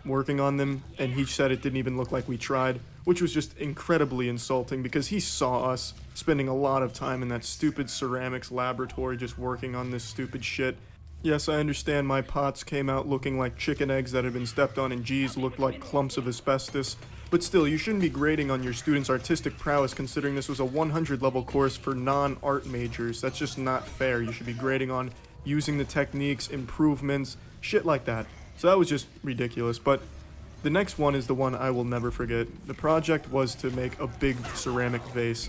working on them, and he said it didn't even look like we tried, which was just incredibly insulting because he saw us spending a lot of time in that stupid ceramics laboratory just working on this stupid shit. Yes, I understand my pots came out looking like chicken eggs that had been stepped on and G's looked like clumps of asbestos, but still, you shouldn't be grading on your students' artistic prowess considering this was a 100 level course for non-art majors. That's just not fair. You should be grading on using the techniques, improvements, shit like that. So that was just ridiculous, but the next one is the one I will never forget. The project was to make a big ceramic vase,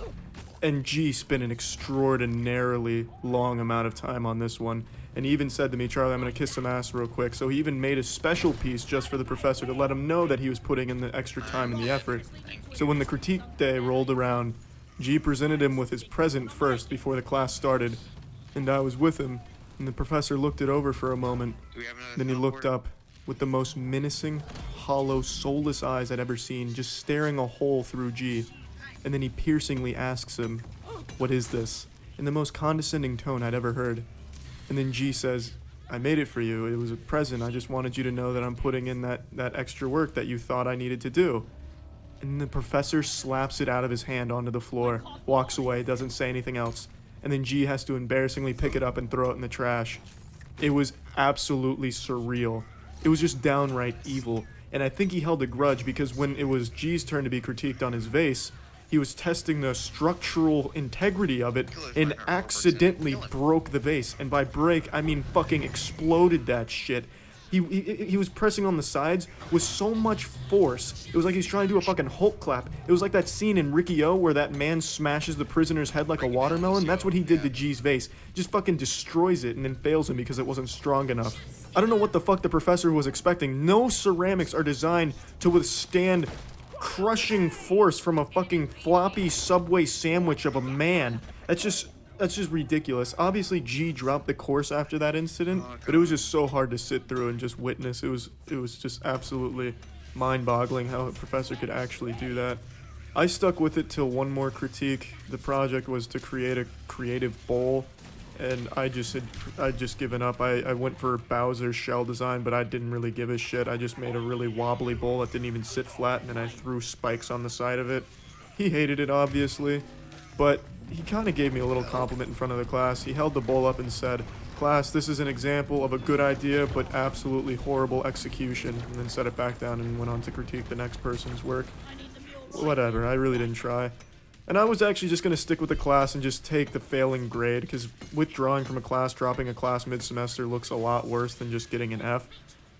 and G spent an extraordinarily long amount of time on this one, and he even said to me, Charlie, I'm gonna kiss some ass real quick, so he even made a special piece just for the professor to let him know that he was putting in the extra time and the effort. So when the critique day rolled around, G presented him with his present first before the class started, and I was with him, and the professor looked it over for a moment, then he looked up with the most menacing, hollow, soulless eyes I'd ever seen, just staring a hole through G. And then he piercingly asks him, "What is this?" in the most condescending tone I'd ever heard. And then G says, "I made it for you. It was a present. I just wanted you to know that I'm putting in that extra work that you thought I needed to do." And the professor slaps it out of his hand onto the floor, walks away, doesn't say anything else. And then G has to embarrassingly pick it up and throw it in the trash. It was absolutely surreal. It was just downright evil. And I think he held a grudge because when it was G's turn to be critiqued on his vase, he was testing the structural integrity of it and accidentally broke the vase. And by break, I mean fucking exploded that shit. He was pressing on the sides with so much force. It was like he's trying to do a fucking Hulk clap. It was like that scene in Ricky O where that man smashes the prisoner's head like a watermelon. That's what he did to G's vase. Just fucking destroys it and then fails him because it wasn't strong enough. I don't know what the fuck the professor was expecting. No ceramics are designed to withstand crushing force from a fucking floppy Subway sandwich of a man. That's just ridiculous. Obviously, G dropped the course after that incident, but it was just so hard to sit through and just witness. It was just absolutely mind-boggling how a professor could actually do that. I stuck with it till one more critique. The project was to create a creative bowl, and I'd just given up. I went for Bowser's shell design, but I didn't really give a shit. I just made a really wobbly bowl that didn't even sit flat, and then I threw spikes on the side of it. He hated it, obviously, but he kind of gave me a little compliment in front of the class. He held the bowl up and said, "Class, this is an example of a good idea, but absolutely horrible execution," and then set it back down and went on to critique the next person's work. Whatever, I really didn't try. And I was actually just going to stick with the class and just take the failing grade, because withdrawing from a class, dropping a class mid-semester looks a lot worse than just getting an F.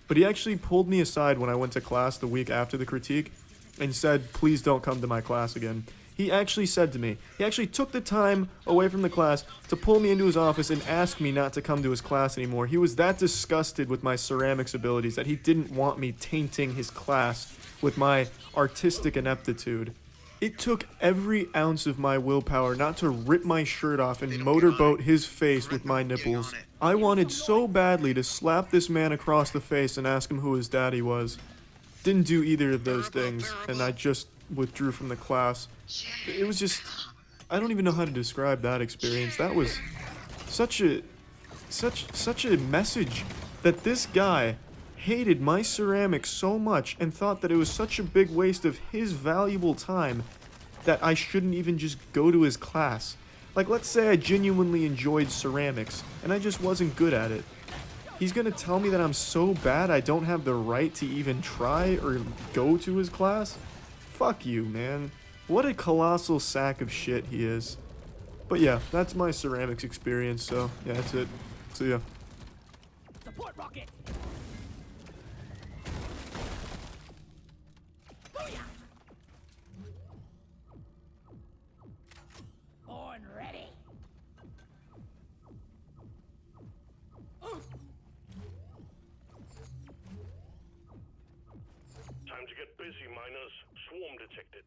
But he actually pulled me aside when I went to class the week after the critique and said, "Please don't come to my class again." He actually said to me, he actually took the time away from the class to pull me into his office and ask me not to come to his class anymore. He was that disgusted with my ceramics abilities that he didn't want me tainting his class with my artistic ineptitude. It took every ounce of my willpower not to rip my shirt off and motorboat his face with my nipples. I wanted so badly to slap this man across the face and ask him who his daddy was. Didn't do either of those things, and I just withdrew from the class. It was just, I don't even know how to describe that experience. That was such a message that this guy hated my ceramics so much and thought that it was such a big waste of his valuable time that I shouldn't even just go to his class. Like, let's say I genuinely enjoyed ceramics and I just wasn't good at it. He's gonna tell me that I'm so bad I don't have the right to even try or go to his class? Fuck you, man. What a colossal sack of shit he is. But yeah, that's my ceramics experience, so yeah, that's it. See ya. Support rocket. Born ready. Time to get busy, miners. Swarm detected.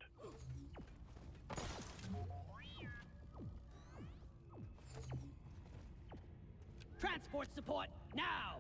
Transport support now.